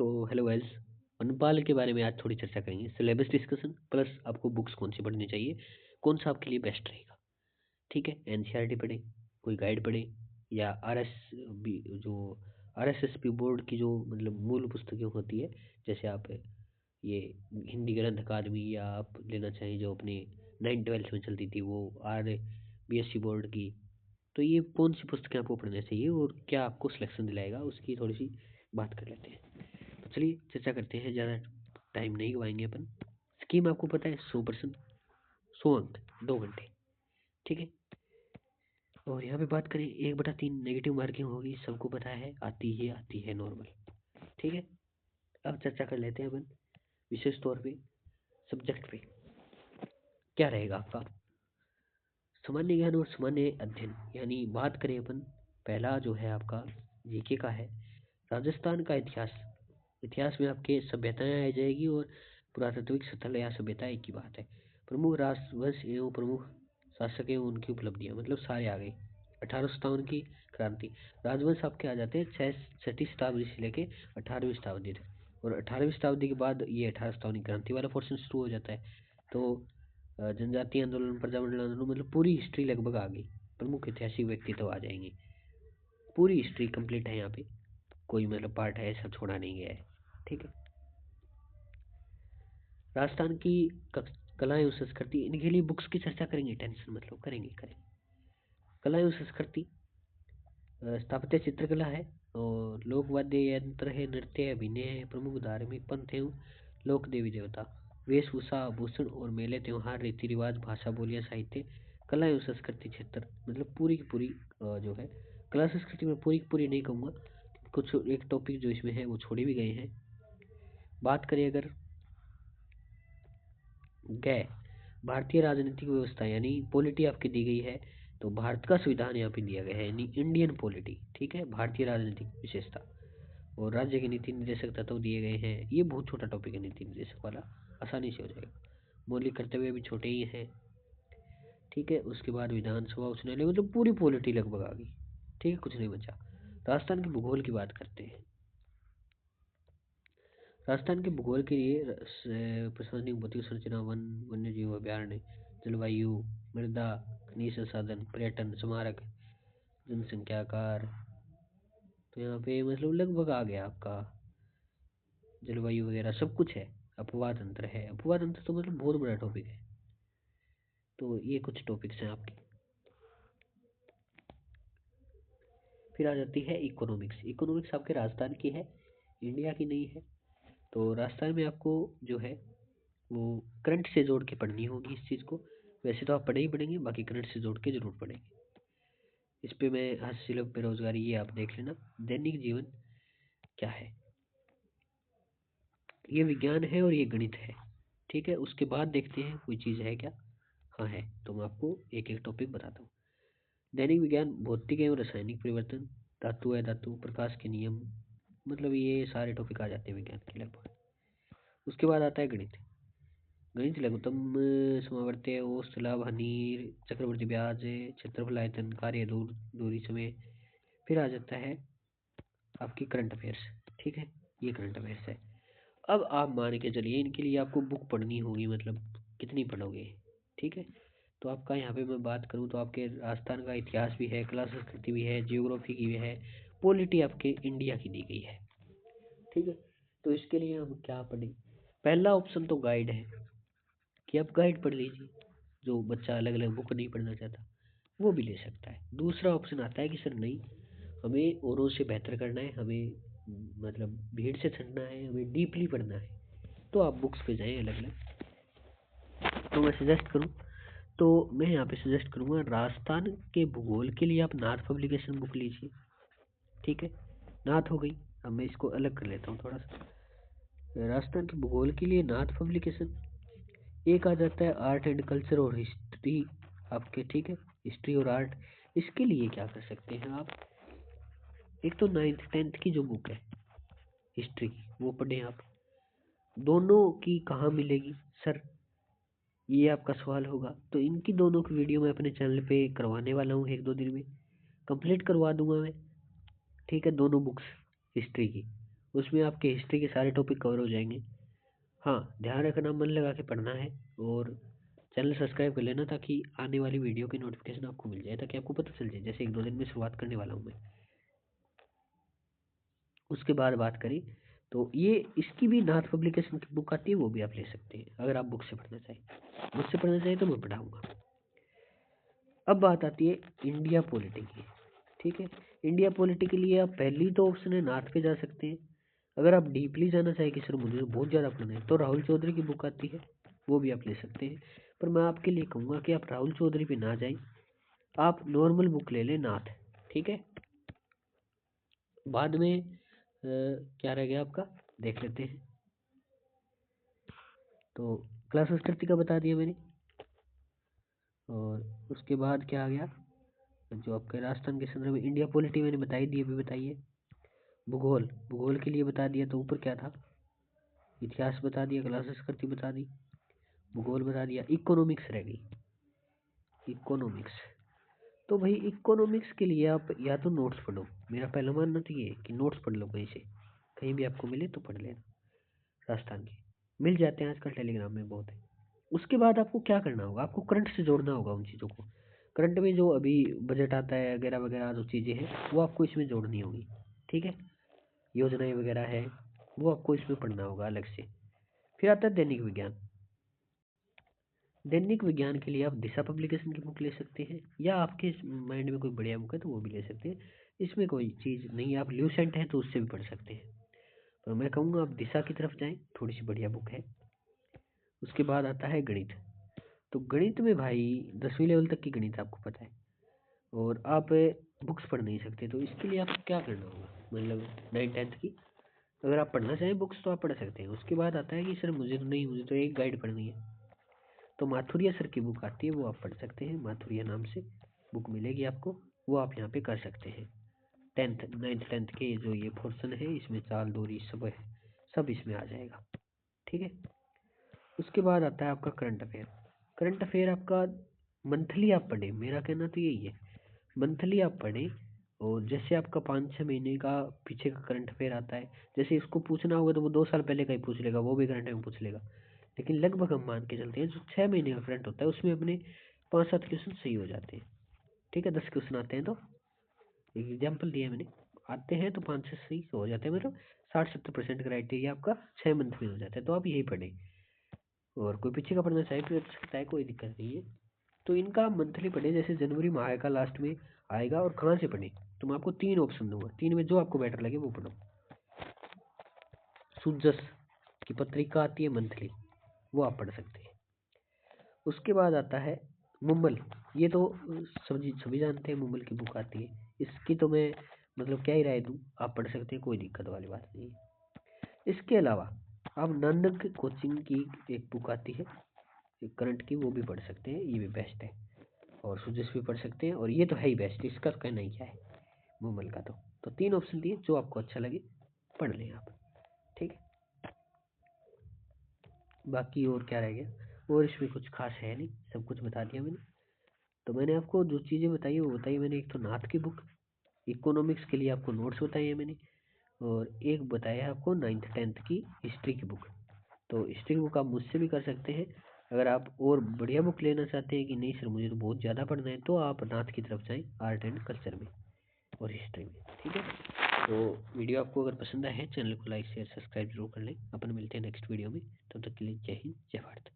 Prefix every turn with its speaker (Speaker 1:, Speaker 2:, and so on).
Speaker 1: So hello guys, वनपाल के बारे में आज थोड़ी चर्चा करेंगे। सिलेबस डिस्कशन प्लस आपको बुक्स कौन सी पढ़नी चाहिए, कौन सा आपके लिए बेस्ट रहेगा। ठीक है, एनसीईआरटी पढ़े, कोई गाइड पढ़े, या बी जो आरएसएसबी बोर्ड की जो मतलब मूल पुस्तकें होती है, जैसे आप ये हिंदी ग्रंथ अकादमी, या आप लेना चाहें जो अपनी 9th 12th में चलती थी वो आर बीएससी बोर्ड की। तो ये कौन सी पुस्तकें आपको पढ़ना चाहिए और क्या आपको सिलेक्शन दिलाएगा, उसकी थोड़ी सी बात कर लेते हैं। तो चलिए चर्चा करते हैं, ज़्यादा टाइम नहीं गवाएंगे अपन। स्कीम आपको पता है, 100%, 100 अंक, 2 घंटे। ठीक है, और यहाँ पे बात करें 1/3 नेगेटिव मार्किंग होगी, सबको पता है, आती है नॉर्मल। ठीक है, अब चर्चा कर लेते हैं अपन विशेष तौर पे सब्जेक्ट पे क्या रहेगा आपका। सामान्य ज्ञान और सामान्य अध्ययन, यानी बात करें अपन, पहला जो है आपका जीके का है, राजस्थान का इतिहास। इतिहास में आपके सभ्यताएं आ जाएगी, और पुरातात्विक स्थल या सभ्यता एक ही बात है। प्रमुख राजवंश एवं प्रमुख शासक एवं उनकी उपलब्धियां, मतलब सारे आ गए। 1857 की क्रांति, राजवंश आपके आ जाते हैं 6वीं शताब्दी से लेके 18वीं शताब्दी तक, और 18वीं शताब्दी के बाद ये 1857 की क्रांति वाला पोर्शन शुरू हो जाता है। तो जनजातीय आंदोलन, प्रजामंडल आंदोलन, मतलब पूरी हिस्ट्री लगभग आ गई। प्रमुख ऐतिहासिक व्यक्तित्व आ जाएंगे, पूरी हिस्ट्री कंप्लीट है यहाँ पे, कोई मतलब पार्ट है ऐसा छोड़ा नहीं गया है। ठीक है, राजस्थान की कला एवं संस्कृति, इनके लिए बुक्स की चर्चा करेंगे, टेंशन मतलब करेंगे। कला एवं संस्कृति, स्थापत्य चित्रकला है, और लोक वाद्य यंत्र है, नृत्य है, अभिनय है, प्रमुख धार्मिक पंथ एवं लोक देवी देवता, वेशभूषा, आभूषण और मेले त्योहार, रीति रिवाज, भाषा, बोलियां, साहित्य, कला एवं संस्कृति क्षेत्र, मतलब पूरी की पूरी जो है कला संस्कृति में पूरी की पूरी नहीं कहूँगा, कुछ एक टॉपिक जो इसमें है वो छोड़े भी गए हैं। बात करें अगर गए भारतीय राजनीतिक व्यवस्था, यानी पॉलिटी आपकी दी गई है, तो भारत का संविधान यहाँ पे दिया गया है, यानी इंडियन पॉलिटी। ठीक है, भारतीय राजनीतिक विशेषता, और राज्य के नीति निर्देशक तत्व दिए गए हैं। ये बहुत छोटा टॉपिक है, नीति निर्देशक वाला आसानी से हो जाएगा। मौलिक कर्तव्य भी छोटे ही हैं। ठीक है, उसके बाद विधानसभा, उच्च न्यायालय, मतलब पूरी पॉलिटी लगभग आ गई। ठीक है, कुछ नहीं बचा। राजस्थान के भूगोल की बात करते हैं। राजस्थान के भूगोल के लिए प्रशासनिक भौतिक संरचना, वन, वन्य जीव अभ्यारण्य, जलवायु, मृदा, खनिज संसाधन, पर्यटन, स्मारक, जनसंख्या आकार, तो यहाँ पे मतलब लगभग आ गया आपका, जलवायु वगैरह सब कुछ है। अपवाद तंत्र है, अपवाद तंत्र तो मतलब बहुत बड़ा टॉपिक है। तो ये कुछ टॉपिक्स हैं आपके। फिर आ जाती है इकोनॉमिक्स। इकोनॉमिक्स आपके राजस्थान की है, इंडिया की नहीं है। तो राजस्थान में आपको जो है वो करंट से जोड़ के पढ़नी होगी इस चीज़ को। वैसे तो आप पढ़े ही पढ़ेंगे, बाकी करंट से जोड़ के जरूर पढ़ेंगे। इस पे मैं हास्यशील बेरोजगारी, ये आप देख लेना। दैनिक जीवन क्या है, ये विज्ञान है और ये गणित है। ठीक है, उसके बाद देखते हैं कोई चीज़ है क्या। हाँ है, तो मैं आपको एक एक टॉपिक बताता हूँ। दैनिक विज्ञान, भौतिक एवं रासायनिक परिवर्तन, धातु है धातु, प्रकाश के नियम, मतलब ये सारे टॉपिक आ जाते हैं विज्ञान के लगभग। उसके बाद आता है गणित। गणित लघुत्तम, समावर्त्य, औसत, लाभ, हानि, चक्रवृद्धि ब्याज, क्षेत्रफल, आयतन, कार्य, दूरी, समय। फिर आ जाता है आपकी करंट अफेयर्स। ठीक है, ये करंट अफेयर्स है। अब आप मान के चलिए इनके लिए आपको बुक पढ़नी होगी, मतलब कितनी पढ़ोगे। ठीक है, तो आपका यहाँ पे मैं बात करूँ तो आपके राजस्थान का इतिहास भी है, कला संस्कृति भी है, जियोग्राफी की भी है, पॉलिटी आपके इंडिया की दी गई है। ठीक है, तो इसके लिए हम क्या पढ़ें। पहला ऑप्शन तो गाइड है, कि आप गाइड पढ़ लीजिए। जो बच्चा अलग अलग बुक नहीं पढ़ना चाहता वो भी ले सकता है। दूसरा ऑप्शन आता है कि सर नहीं, हमें औरों से बेहतर करना है, हमें मतलब भीड़ से छंटना है, हमें डीपली पढ़ना है, तो आप बुक्स पे जाएं अलग अलग। तो मैं सजेस्ट करूं, तो मैं यहाँ पे सजेस्ट करूँगा राजस्थान के भूगोल के लिए आप नाथ पब्लिकेशन बुक लीजिए। ठीक है, नाथ हो गई। अब मैं इसको अलग कर लेता हूँ थोड़ा सा। राजस्थान के भूगोल के लिए नाथ पब्लिकेशन। एक आ जाता है आर्ट एंड कल्चर और हिस्ट्री आपके। ठीक है, हिस्ट्री और आर्ट, इसके लिए क्या कर सकते हैं आप, एक तो 9th 10th की जो बुक है हिस्ट्री की वो पढ़ें आप। दोनों की कहाँ मिलेगी सर, ये आपका सवाल होगा। तो इनकी दोनों की वीडियो मैं अपने चैनल पे करवाने वाला हूँ, 1-2 दिन में कंप्लीट करवा दूंगा मैं। ठीक है, दोनों बुक्स हिस्ट्री की, उसमें आपके हिस्ट्री के सारे टॉपिक कवर हो जाएंगे। हाँ, ध्यान रखना, मन लगा के पढ़ना है और चैनल सब्सक्राइब कर लेना ताकि आने वाली वीडियो की नोटिफिकेशन आपको मिल जाए, ताकि आपको पता चल जाए। जैसे 1-2 दिन में शुरुआत करने वाला हूँ मैं। उसके बाद बात करें तो ये इसकी भी नाथ पब्लिकेशन की बुक आती है, वो भी आप ले सकते हैं अगर आप बुक से पढ़ना चाहें। मुझसे पढ़ना चाहें तो मैं पढ़ाऊँगा। अब बात आती है इंडिया पॉलिटी की। ठीक है, इंडिया पॉलिटी के लिए आप पहली तो ऑप्शन है नाथ पे जा सकते हैं। अगर आप डीपली जाना चाहें कि सर मुझे तो बहुत ज़्यादा पढ़ना है, तो राहुल चौधरी की बुक आती है, वो भी आप ले सकते हैं। पर मैं आपके लिए कहूँगा कि आप राहुल चौधरी पे ना जाएं, आप नॉर्मल बुक ले लें नाथ। ठीक है, बाद में क्या रह गया आपका, देख लेते हैं। तो क्लास संस्कृति का बता दिया मैंने, और उसके बाद क्या आ गया, जो आपके राजस्थान के संदर्भ में इंडिया पॉलिटी मैंने बताई दी, अभी बताइए। भूगोल, भूगोल के लिए बता दिया, तो ऊपर क्या था, इतिहास बता दिया, कला संस्कृति बता दी, भूगोल बता दिया। इकोनॉमिक्स रह गई, इकोनॉमिक्स। तो भाई इकोनॉमिक्स के लिए आप या तो नोट्स पढ़ो, मेरा पहला मानना तो ये है कि नोट्स पढ़ लो कहीं से, कहीं भी आपको मिले तो पढ़ लेना। राजस्थान के मिल जाते हैं आजकल, टेलीग्राम में बहुत है। उसके बाद आपको क्या करना होगा, आपको करंट से जोड़ना होगा उन चीज़ों को। करंट में जो अभी बजट आता है वगैरह वगैरह जो चीज़ें हैं वो आपको इसमें जोड़नी होगी। ठीक है, योजनाएं वगैरह है वो आपको इसमें पढ़ना होगा अलग से। फिर आता है दैनिक विज्ञान। दैनिक विज्ञान के लिए आप दिशा पब्लिकेशन की बुक ले सकते हैं, या आपके माइंड में कोई बढ़िया बुक है तो वो भी ले सकते हैं। इसमें कोई चीज़ नहीं, आप ल्यूसेंट हैं तो उससे भी पढ़ सकते हैं। तो मैं कहूँगा आप दिशा की तरफ जाएं, थोड़ी सी बढ़िया बुक है। उसके बाद आता है गणित। तो गणित में भाई 10वीं लेवल तक की गणित आपको पता है, और आप बुक्स पढ़ नहीं सकते, तो इसके लिए आपको क्या करना होगा, मतलब 9th-10th की अगर आप पढ़ना चाहें बुक्स तो आप पढ़ सकते हैं। उसके बाद आता है कि सर मुझे तो नहीं, मुझे तो एक गाइड पढ़नी है, तो माथुरिया सर की बुक आती है, वो आप पढ़ सकते हैं। माथुरिया नाम से बुक मिलेगी आपको, वो आप यहाँ पे कर सकते हैं। 9th-10th के जो ये पोर्शन है इसमें चाल दूरी सब है, सब इसमें आ जाएगा। ठीक है, उसके बाद आता है आपका करंट अफेयर। करंट अफेयर आपका मंथली आप पढ़ें, मेरा कहना तो यही है, मंथली आप पढ़ें। और जैसे आपका 5-6 महीने का पीछे का करंट अफेयर आता है, जैसे इसको पूछना होगा तो वो 2 साल पहले का ही पूछ लेगा, वो भी करंट अफेयर पूछ लेगा। लेकिन लगभग हम मान के चलते हैं जो 6 महीने का करंट होता है उसमें अपने 5-7 क्वेश्चन सही हो जाते हैं। ठीक है, 10 क्वेश्चन आते हैं तो एक एग्जाम्पल दिया मैंने, आते हैं तो 5 से सही हो जाते हैं, मतलब 60-70% क्राइटेरिया आपका 6 मंथ में हो जाता है। तो आप यही पढ़ें, और कोई पीछे का पढ़ना चाहे तो पढ़ सकता है, कोई दिक्कत नहीं है। तो इनका मंथली पढ़े, जैसे जनवरी माह का लास्ट में आएगा, और कहाँ से पढ़े, तो मैं आपको 3 ऑप्शन दूंगा, 3 में जो आपको बेटर लगे वो पढ़ो। सुजस की पत्रिका आती है मंथली, वो आप पढ़ सकते हैं। उसके बाद आता है मुम्बल, ये तो सभी सभी जानते हैं, मुम्बल की बुक आती है, इसकी तो मैं मतलब क्या ही राय दूँ, आप पढ़ सकते हैं, कोई दिक्कत वाली बात नहीं है। इसके अलावा आप नानक कोचिंग की एक बुक आती है करंट की, वो भी पढ़ सकते हैं, ये भी बेस्ट है। और सुजस भी पढ़ सकते हैं, और ये तो है ही बेस्ट, इसका तो कहना ही क्या है मुमल का। तो 3 ऑप्शन दिए, जो आपको अच्छा लगे पढ़ लें आप। ठीक है, बाकी और क्या रह गया, और इसमें कुछ खास है नहीं, सब कुछ बता दिया मैंने। तो मैंने आपको जो चीज़ें बताई वो बताई मैंने, एक तो नाथ की बुक, इकोनॉमिक्स के लिए आपको नोट्स बताए हैं मैंने, और एक बताया है आपको 9th-10th की हिस्ट्री की बुक। तो हिस्ट्री की बुक आप मुझसे भी कर सकते हैं। अगर आप और बढ़िया बुक लेना चाहते हैं कि नहीं सर मुझे तो बहुत ज़्यादा पढ़ना है, तो आप नाथ की तरफ जाएं, आर्ट एंड कल्चर में और हिस्ट्री में। ठीक है, तो वीडियो आपको अगर पसंद आए है, चैनल को लाइक शेयर सब्सक्राइब जरूर कर लें। अपन मिलते हैं नेक्स्ट वीडियो में, तब तक के लिए जय हिंद जय भारत।